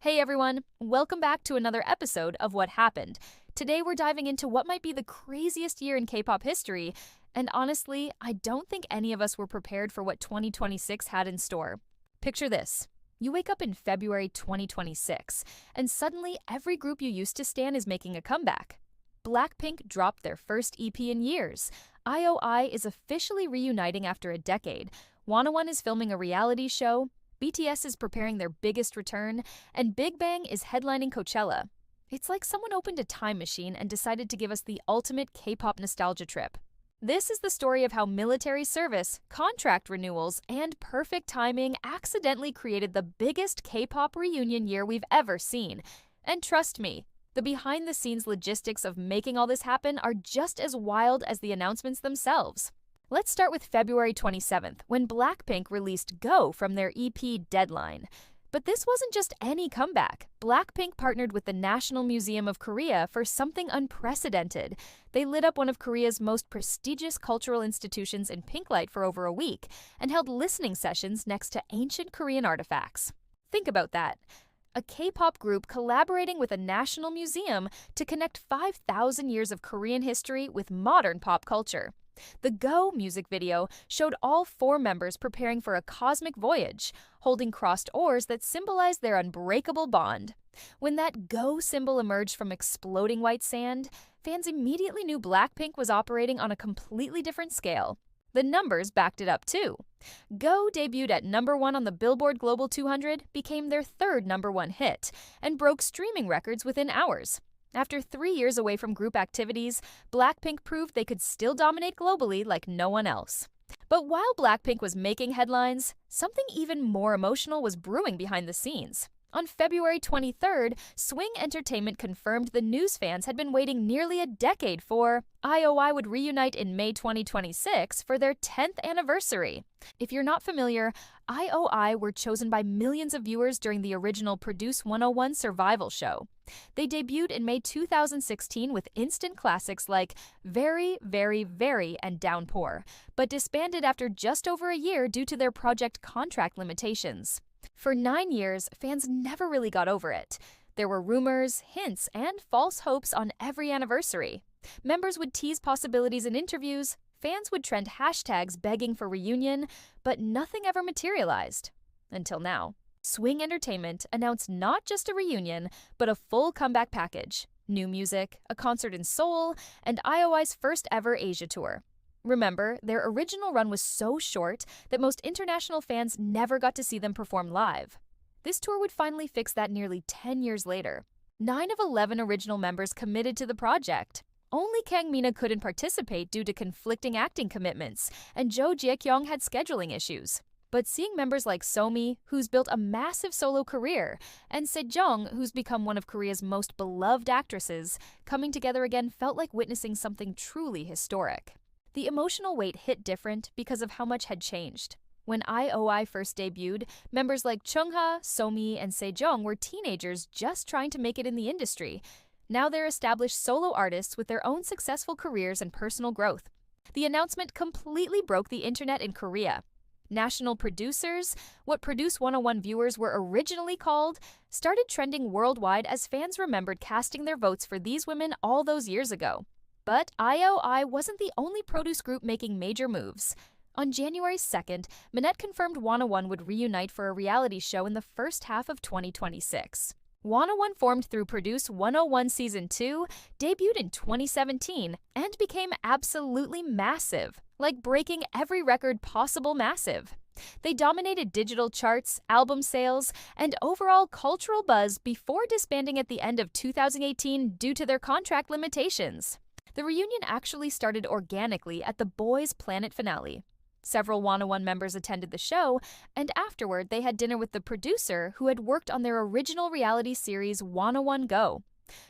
Hey everyone, welcome back to another episode of What Happened. Today we're diving into what might be the craziest year in K-pop history, and honestly, I don't think any of us were prepared for what 2026 had in store. Picture this. You wake up in February 2026, and suddenly every group you used to stan is making a comeback. BLACKPINK dropped their first EP in years. I.O.I is officially reuniting after a decade. I.O.I is filming a reality show. BTS is preparing their biggest return, and BIGBANG is headlining Coachella. It's like someone opened a time machine and decided to give us the ultimate K-pop nostalgia trip. This is the story of how military service, contract renewals, and perfect timing accidentally created the biggest K-pop reunion year we've ever seen. And trust me, the behind-the-scenes logistics of making all this happen are just as wild as the announcements themselves. Let's start with February 27th, when BLACKPINK released Go from their EP Deadline. But this wasn't just any comeback. BLACKPINK partnered with the National Museum of Korea for something unprecedented. They lit up one of Korea's most prestigious cultural institutions in pink light for over a week and held listening sessions next to ancient Korean artifacts. Think about that. A K-pop group collaborating with a national museum to connect 5,000 years of Korean history with modern pop culture. The Go music video showed all four members preparing for a cosmic voyage, holding crossed oars that symbolized their unbreakable bond. When that Go symbol emerged from exploding white sand, fans immediately knew BLACKPINK was operating on a completely different scale. The numbers backed it up too. Go debuted at #1 on the Billboard Global 200, became their third #1 hit, and broke streaming records within hours. After 3 years away from group activities, BLACKPINK proved they could still dominate globally like no one else. But while BLACKPINK was making headlines, something even more emotional was brewing behind the scenes. On February 23rd, Swing Entertainment confirmed the news fans had been waiting nearly a decade for. I.O.I would reunite in May 2026 for their 10th anniversary. If you're not familiar, I.O.I were chosen by millions of viewers during the original Produce 101 survival show. They debuted in May 2016 with instant classics like Very, Very, Very and Downpour, but disbanded after just over a year due to their project contract limitations. For 9 years, fans never really got over it. There were rumors, hints, and false hopes on every anniversary. Members would tease possibilities in interviews, fans would trend hashtags begging for reunion, but nothing ever materialized. Until now. Swing Entertainment announced not just a reunion, but a full comeback package. New music, a concert in Seoul, and I.O.I's first ever Asia tour. Remember, their original run was so short that most international fans never got to see them perform live. This tour would finally fix that nearly 10 years later. 9 of 11 original members committed to the project. Only Kang Mina couldn't participate due to conflicting acting commitments, and Jo Jae-kyung had scheduling issues. But seeing members like Somi, who's built a massive solo career, and Sejong, who's become one of Korea's most beloved actresses, coming together again felt like witnessing something truly historic. The emotional weight hit different because of how much had changed. When I.O.I first debuted, members like Chungha, Somi, and Sejong were teenagers just trying to make it in the industry. Now they're established solo artists with their own successful careers and personal growth. The announcement completely broke the internet in Korea. National producers, what Produce 101 viewers were originally called, started trending worldwide as fans remembered casting their votes for these women all those years ago. But I.O.I wasn't the only produce group making major moves. On January 2nd, Minette confirmed 101 would reunite for a reality show in the first half of 2026. 101 formed through Produce 101 Season 2, debuted in 2017, and became absolutely massive, like breaking every record possible massive. They dominated digital charts, album sales, and overall cultural buzz before disbanding at the end of 2018 due to their contract limitations. The reunion actually started organically at the Boys Planet finale. Several 101 members attended the show, and afterward they had dinner with the producer who had worked on their original reality series 101 Go.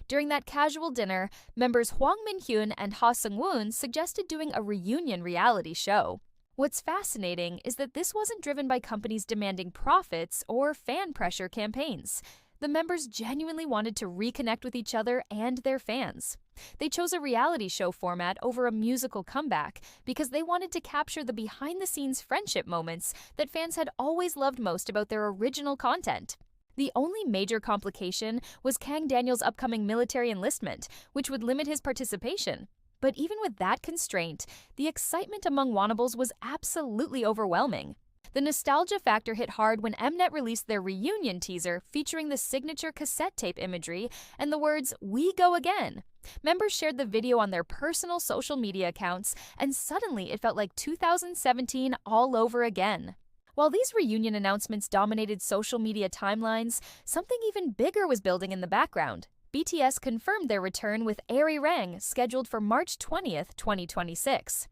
During that casual dinner, members Hwang Min-hyun and Ha Seung-woon suggested doing a reunion reality show. What's fascinating is that this wasn't driven by companies demanding profits or fan pressure campaigns. The members genuinely wanted to reconnect with each other and their fans. They chose a reality show format over a musical comeback because they wanted to capture the behind-the-scenes friendship moments that fans had always loved most about their original content. The only major complication was Kang Daniel's upcoming military enlistment, which would limit his participation. But even with that constraint, the excitement among Wannables was absolutely overwhelming. The nostalgia factor hit hard when Mnet released their reunion teaser featuring the signature cassette tape imagery and the words, "We go again." Members shared the video on their personal social media accounts, and suddenly it felt like 2017 all over again. While these reunion announcements dominated social media timelines, something even bigger was building in the background. BTS confirmed their return with ARIRANG, scheduled for March 20th, 2026.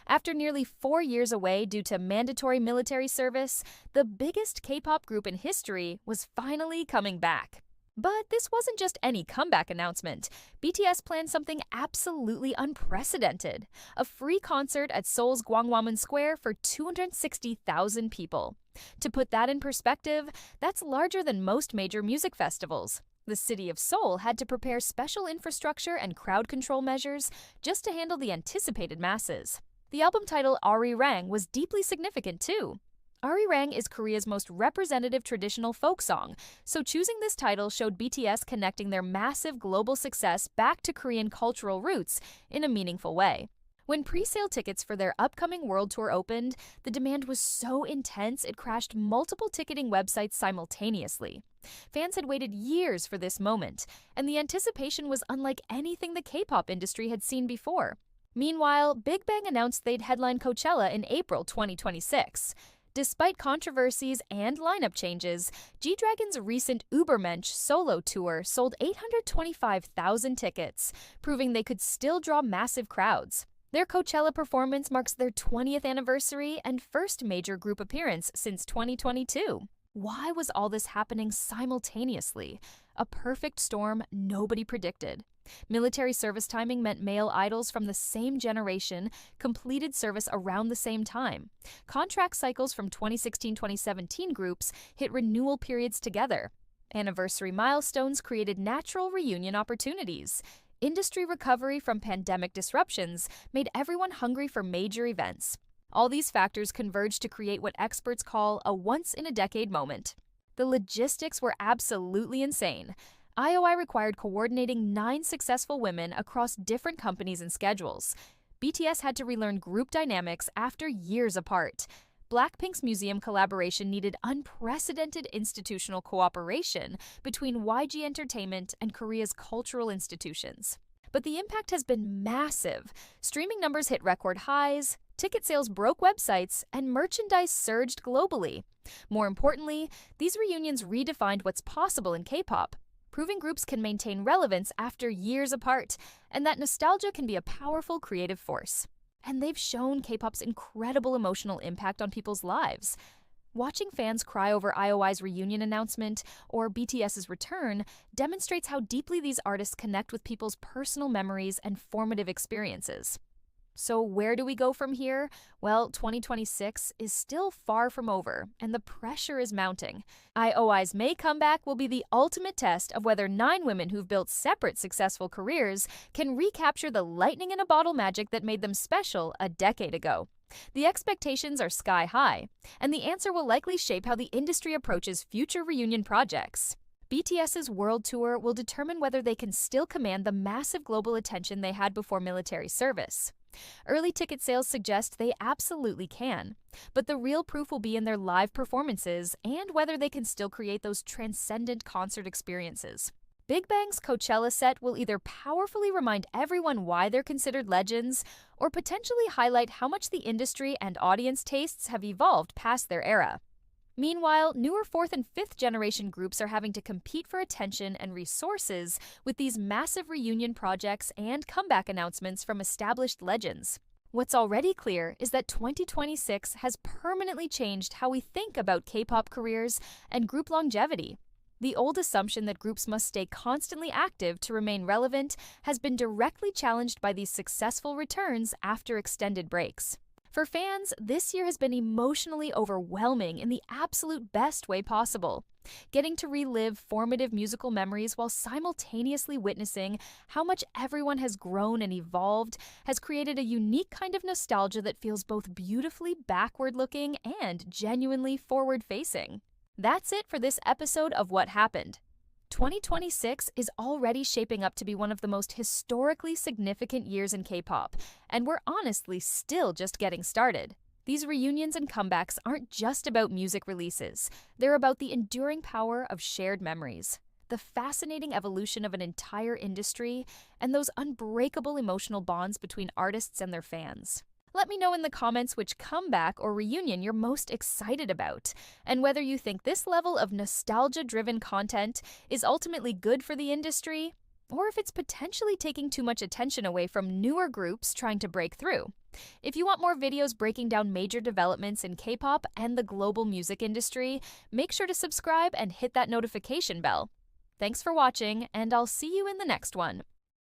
After nearly 4 years away due to mandatory military service, the biggest K-pop group in history was finally coming back. But this wasn't just any comeback announcement. BTS planned something absolutely unprecedented: a free concert at Seoul's Gwangwamun Square for 260,000 people. To put that in perspective, that's larger than most major music festivals. The city of Seoul had to prepare special infrastructure and crowd control measures just to handle the anticipated masses. The album title ARIRANG was deeply significant too. ARIRANG is Korea's most representative traditional folk song, so choosing this title showed BTS connecting their massive global success back to Korean cultural roots in a meaningful way. When pre-sale tickets for their upcoming world tour opened, the demand was so intense it crashed multiple ticketing websites simultaneously. Fans had waited years for this moment, and the anticipation was unlike anything the K-pop industry had seen before. Meanwhile, BIGBANG announced they'd headline Coachella in April 2026. Despite controversies and lineup changes, G-Dragon's recent Übermensch solo tour sold 825,000 tickets, proving they could still draw massive crowds. Their Coachella performance marks their 20th anniversary and first major group appearance since 2022. Why was all this happening simultaneously? A perfect storm nobody predicted. Military service timing meant male idols from the same generation completed service around the same time. Contract cycles from 2016-2017 groups hit renewal periods together. Anniversary milestones created natural reunion opportunities. Industry recovery from pandemic disruptions made everyone hungry for major events. All these factors converged to create what experts call a once-in-a-decade moment. The logistics were absolutely insane. I.O.I required coordinating 9 successful women across different companies and schedules. BTS had to relearn group dynamics after years apart. BLACKPINK's museum collaboration needed unprecedented institutional cooperation between YG Entertainment and Korea's cultural institutions. But the impact has been massive. Streaming numbers hit record highs, ticket sales broke websites, and merchandise surged globally. More importantly, these reunions redefined what's possible in K-pop, proving groups can maintain relevance after years apart, and that nostalgia can be a powerful creative force. And they've shown K-pop's incredible emotional impact on people's lives. Watching fans cry over I.O.I's reunion announcement or BTS's return demonstrates how deeply these artists connect with people's personal memories and formative experiences. So where do we go from here? Well, 2026 is still far from over, and the pressure is mounting. I.O.I's May comeback will be the ultimate test of whether 9 women who've built separate successful careers can recapture the lightning-in-a-bottle magic that made them special a decade ago. The expectations are sky high, and the answer will likely shape how the industry approaches future reunion projects. BTS's world tour will determine whether they can still command the massive global attention they had before military service. Early ticket sales suggest they absolutely can, but the real proof will be in their live performances and whether they can still create those transcendent concert experiences. BIGBANG's Coachella set will either powerfully remind everyone why they're considered legends or potentially highlight how much the industry and audience tastes have evolved past their era. Meanwhile, newer 4th and 5th generation groups are having to compete for attention and resources with these massive reunion projects and comeback announcements from established legends. What's already clear is that 2026 has permanently changed how we think about K-pop careers and group longevity. The old assumption that groups must stay constantly active to remain relevant has been directly challenged by these successful returns after extended breaks. For fans, this year has been emotionally overwhelming in the absolute best way possible. Getting to relive formative musical memories while simultaneously witnessing how much everyone has grown and evolved has created a unique kind of nostalgia that feels both beautifully backward-looking and genuinely forward-facing. That's it for this episode of What Happened. 2026 is already shaping up to be one of the most historically significant years in K-pop, and we're honestly still just getting started. These reunions and comebacks aren't just about music releases. They're about the enduring power of shared memories, the fascinating evolution of an entire industry, and those unbreakable emotional bonds between artists and their fans. Let me know in the comments which comeback or reunion you're most excited about, and whether you think this level of nostalgia-driven content is ultimately good for the industry, or if it's potentially taking too much attention away from newer groups trying to break through. If you want more videos breaking down major developments in K-pop and the global music industry, make sure to subscribe and hit that notification bell. Thanks for watching, and I'll see you in the next one.